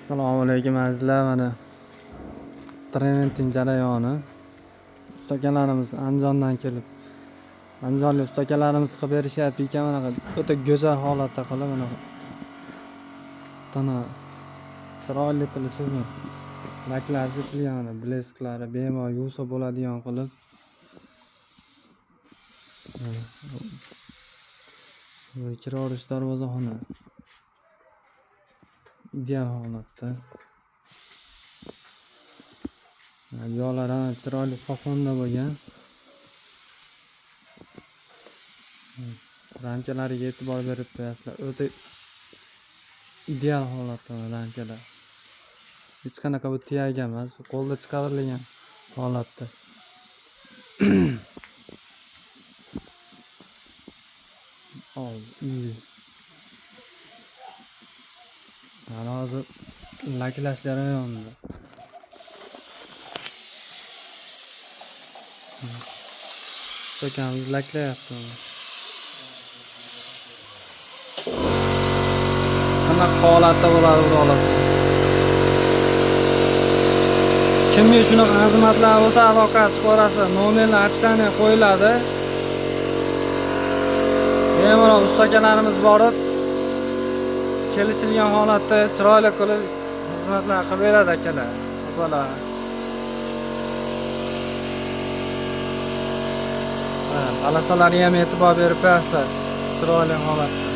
Assalomu alaykum azizlar, mana trening jarayoni. Ustakalarimiz Andijondan kelib, andijonlik ustakalarimiz qilib berishyapti ekan, mana o'ta go'zal holatda qilib, mana tana chiroyli qilib shuni laklari sepilgan, mana blesklari bemalol yuvsa bo'ladigan qilib. Bu kira olish darvozaxona ideal holatda. Yo'llar ham chiroyli fasonda bo'lgan. Ramkalariga e'tibor berib qo'yasizlar. O'ta ideal holatda ramkalar. Hech qanaqa bu tiyaga emas, qo'lda chiqarilgan holatda. Mana hozir laklash jarayonida. Ustakamiz laklayapti. Qanaqa holatda bo'ladi birolar? Kimga shunaqa xizmatlar bo'lsa aloqa chiqarasiz, nomerlar opsiyaga qo'yiladi. Bemalol ustakalarimiz borib kelishilgan holatda chiroyli qilib xizmatlar qilib beradi akalar, opalar. Palasalarga ham e'tibor berib qo'yasizlar, chiroyli holatda.